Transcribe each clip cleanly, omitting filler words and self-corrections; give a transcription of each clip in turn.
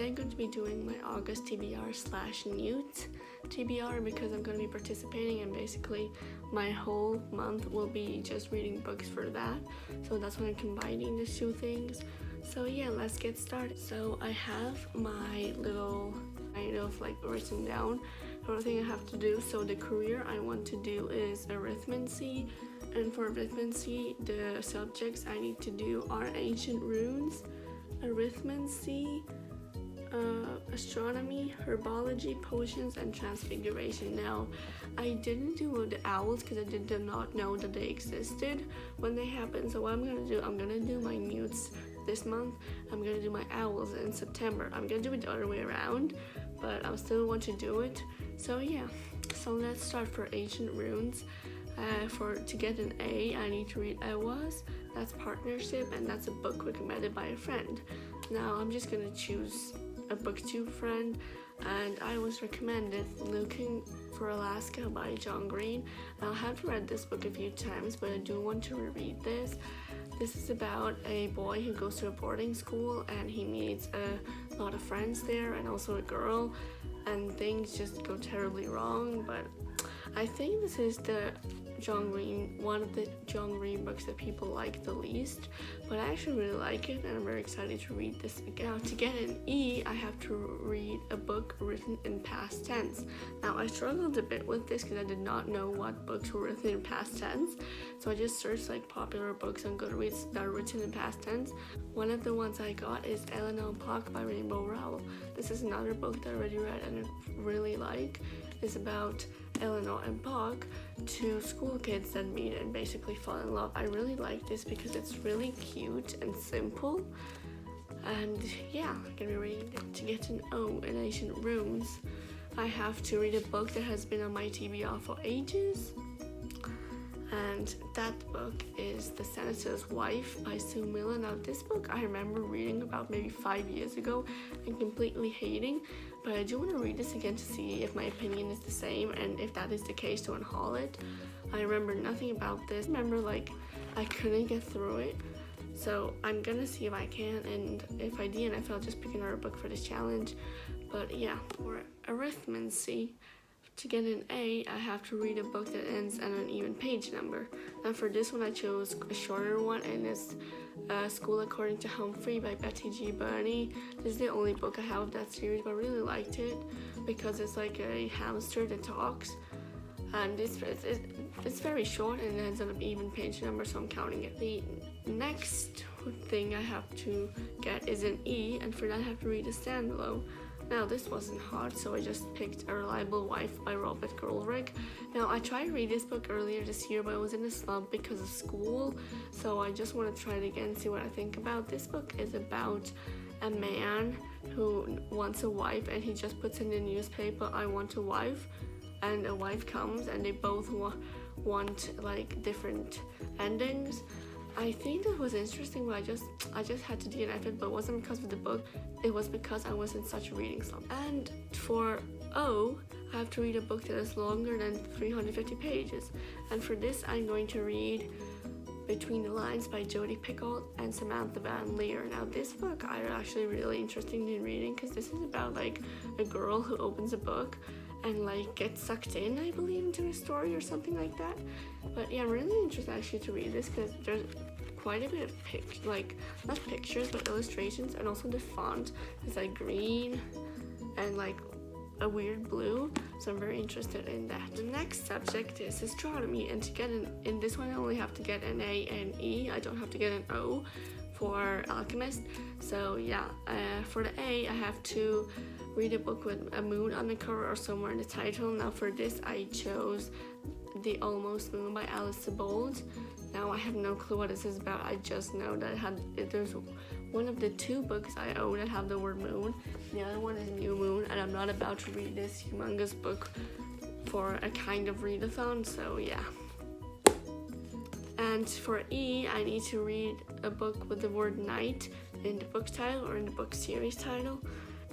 then going to be doing my August TBR / Newts TBR because I'm going to be participating, and basically my whole month will be just reading books for that. So that's when I'm combining the two things. So yeah, let's get started. So I have my little kind of like written down everything I have to do. So the career I want to do is arithmancy, and for arithmancy the subjects I need to do are ancient runes, arithmancy, astronomy, herbology, potions, and transfiguration. Now, I didn't do the owls because I did not know that they existed when they happened. So what I'm gonna do my Newts this month. I'm gonna do my owls in September. I'm gonna do it the other way around, but I still want to do it. So yeah, so let's start for ancient runes. To get an A, I need to read N.E.W.T.S. That's partnership, and that's a book recommended by a friend. Now I'm just gonna choose a Booktube friend, and I was recommended Looking for Alaska by John Green. Now, I have read this book a few times, but I do want to reread this. This is about a boy who goes to a boarding school and he meets a lot of friends there and also a girl, and things just go terribly wrong. But I think this is one of the John Green books that people like the least, but I actually really like it and I'm very excited to read this again. To get an E, I have to read a book written in past tense. Now, I struggled a bit with this because I did not know what books were written in past tense, so I just searched like popular books on Goodreads that are written in past tense. One of the ones I got is Eleanor and Puck by Rainbow Rowell. This is another book that I already read and I really like. It's about Eleanor and Puck, two school kids that meet and basically fall in love. I really like this because it's really cute and simple. And yeah, I'm gonna be reading it. To get an O in ancient runes, I have to read a book that has been on my TBR for ages. And that book is The Senator's Wife by Sue Miller. Now, this book I remember reading about maybe 5 years ago and completely hating, but I do want to read this again to see if my opinion is the same, and if that is the case, to unhaul it. I remember nothing about this. I remember like I couldn't get through it, so I'm gonna see if I can, and if I DNF, I'll just pick another book for this challenge. But yeah, for arithmancy, to get an A, I have to read a book that ends on an even page number. Now for this one, I chose a shorter one, and it's School According to Humphrey by Betty G. Burney. This is the only book I have of that series, but I really liked it because it's like a hamster that talks. And it's very short and it ends on an even page number, so I'm counting it. The next thing I have to get is an E, and for that I have to read a standalone. Now, this wasn't hard, so I just picked A Reliable Wife by Robert Goldrick. Now, I tried to read this book earlier this year, but I was in a slump because of school, so I just want to try it again, see what I think about. This book is about a man who wants a wife, and he just puts in the newspaper, "I want a wife," and a wife comes, and they both want like different endings. I think that was interesting, but I just had to DNF it, but it wasn't because of the book, it was because I was in such a reading slump. And for O, I have to read a book that is longer than 350 pages. And for this, I'm going to read Between the Lines by Jodi Picoult and Samantha Van Leer. Now, this book I'm actually really interested in reading because this is about like a girl who opens a book and like gets sucked in, I believe, into a story or something like that. But yeah, I'm really interested actually to read this because there's quite a bit of not pictures but illustrations, and also the font is like green and like a weird blue, so I'm very interested in that. The next subject is astronomy, and to get in this one I only have to get an A and E. I don't have to get an O for Alchemist. So yeah, for the A, I have to read a book with a moon on the cover or somewhere in the title. Now for this, I chose The Almost Moon by Alice Sebold. Now I have no clue what this is about. I just know that there's one of the two books I own that have the word moon. The other one is New Moon, and I'm not about to read this humongous book for a kind of readathon, so yeah. And for E, I need to read a book with the word night in the book title or in the book series title.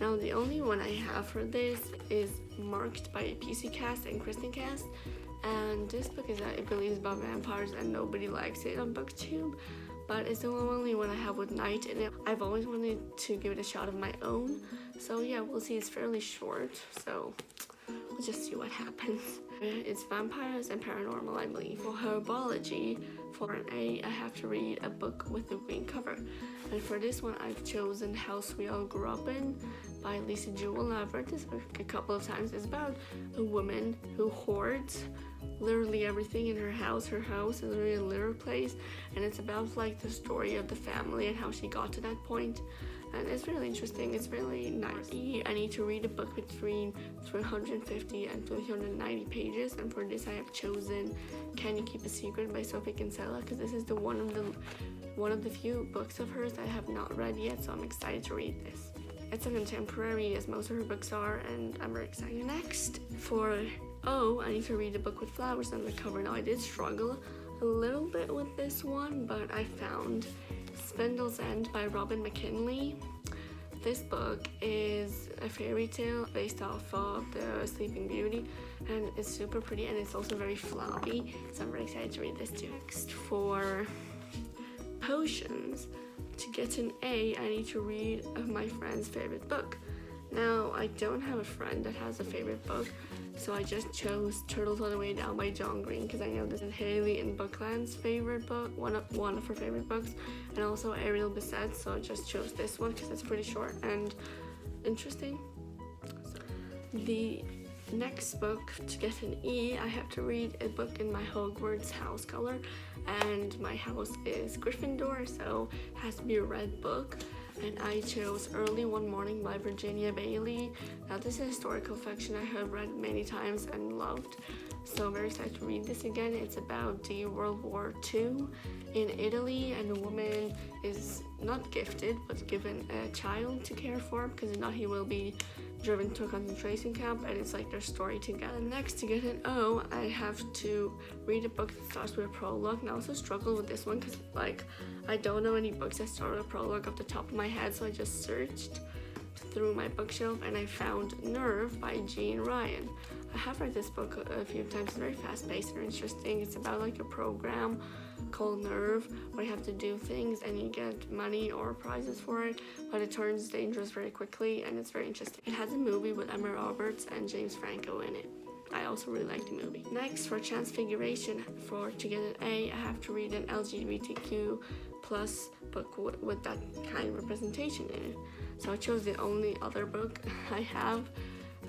Now the only one I have for this is Marked by PC Cast and Kristen Cast, and this book is, I believe, about vampires and nobody likes it on Booktube. but it's the only one I have with night in it. I've always wanted to give it a shot of my own, so yeah, we'll see. It's fairly short, so we'll just see what happens. It's vampires and paranormal, I believe. For herbology, for an A, I have to read a book with the green cover. And for this one, I've chosen House We All Grew Up In by Lisa Jewell. I've read this book a couple of times. It's about a woman who hoards literally everything in her house. Her house is literally a litter place, and it's about like the story of the family and how she got to that point. And it's really interesting. It's really nice. I need to read a book between 350 and 390 pages, and for this I have chosen Can You Keep a Secret by Sophie Kinsella, because this is one of the few books of hers that I have not read yet, so I'm excited to read this. It's a contemporary, as most of her books are, and I'm very excited. Next, for O, I need to read a book with flowers on the cover. Now, I did struggle a little bit with this one, but I found Spindle's End by Robin McKinley. This book is a fairy tale based off of the Sleeping Beauty, and it's super pretty, and it's also very floppy, so I'm very excited to read this too. Next, for potions, to get an A, I need to read my friend's favorite book. Now, I don't have a friend that has a favorite book, so I just chose Turtles All the Way Down by John Green, because I know this is Haley in Bookland's favorite book, one of her favorite books, and also Ariel Bissett, so I just chose this one because it's pretty short and interesting. The next book, to get an E, I have to read a book in my Hogwarts house color, and my house is Gryffindor, so it has to be a red book. And I chose Early One Morning by Virginia Bailey. Now, this is a historical fiction I have read many times and loved, so I'm very excited to read this again. It's about the World War II in Italy, and a woman is not gifted but given a child to care for, because if not he will be driven to a concentration camp, and it's like their story together. Next, to get an O, I have to read a book that starts with a prologue. Now, I also struggle with this one because like I don't know any books that start with a prologue off the top of my head, so I just searched through my bookshelf and I found N.E.W.T.S by Jean Ryan. I have read this book a few times. It's very fast-paced and interesting. It's about like a program called N.E.W.T, where you have to do things and you get money or prizes for it, but it turns dangerous very quickly, and it's very interesting. It has a movie with Emma Roberts and James Franco in it. I also really like the movie. Next, for Transfiguration, to get an A, I have to read an LGBTQ plus book with that kind of representation in it. So I chose the only other book I have,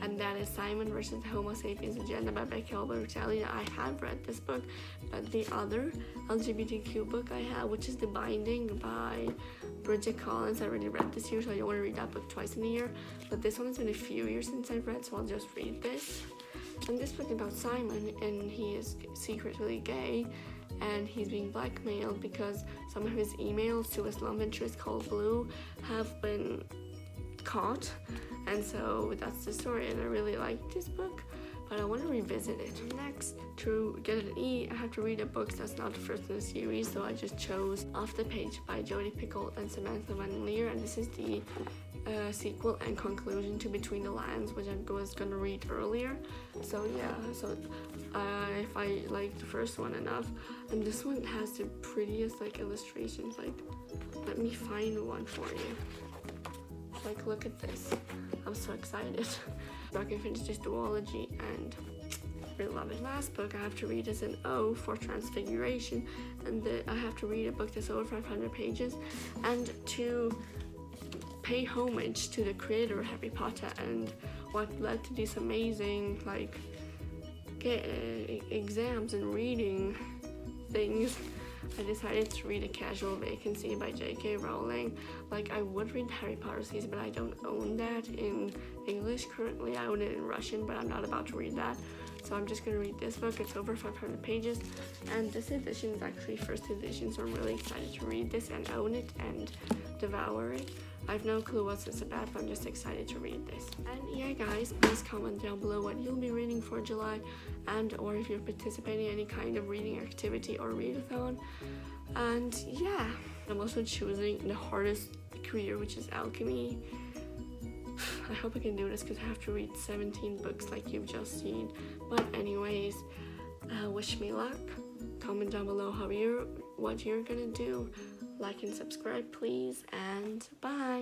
and that is Simon versus the Homo Sapiens Agenda by Becky Albertelli. I have read this book, but the other LGBTQ book I have, which is The Binding by Bridget Collins, I already read this year, so I don't want to read that book twice in a year. But this one has been a few years since I've read, so I'll just read this. And this book is about Simon, and he is secretly gay, and he's being blackmailed because some of his emails to his love interest called Blue have been caught, and so that's the story. And I really like this book, but I want to revisit it. Next, to get an E, I have to read a book that's not the first in the series, so I just chose Off the Page by Jodi Picoult and Samantha Van Leer, and this is the sequel and conclusion to Between the Lands, which I was gonna read earlier. So yeah, if I like the first one enough, and this one has the prettiest like illustrations. Like, let me find one for you. Like, look at this. I'm so excited. I can finish this duology and really love it. Last book I have to read is an O, for Transfiguration, and I have to read a book that's over 500 pages, and to pay homage to the creator of Harry Potter and what led to these amazing like exams and reading things, I decided to read A Casual Vacancy by J.K. Rowling. Like, I would read the Harry Potter series, but I don't own that in English currently. I own it in Russian, but I'm not about to read that. So I'm just going to read this book. It's over 500 pages, and this edition is actually first edition, so I'm really excited to read this and own it and devour it. I have no clue what it's about, but I'm just excited to read this. And yeah, guys, please comment down below what you'll be reading for July, and or if you're participating in any kind of reading activity or readathon. And yeah, I'm also choosing the hardest career, which is alchemy. I hope I can do this because I have to read 17 books like you've just seen. But anyways, wish me luck. comment down below what you're gonna do. Like and subscribe, please, and bye.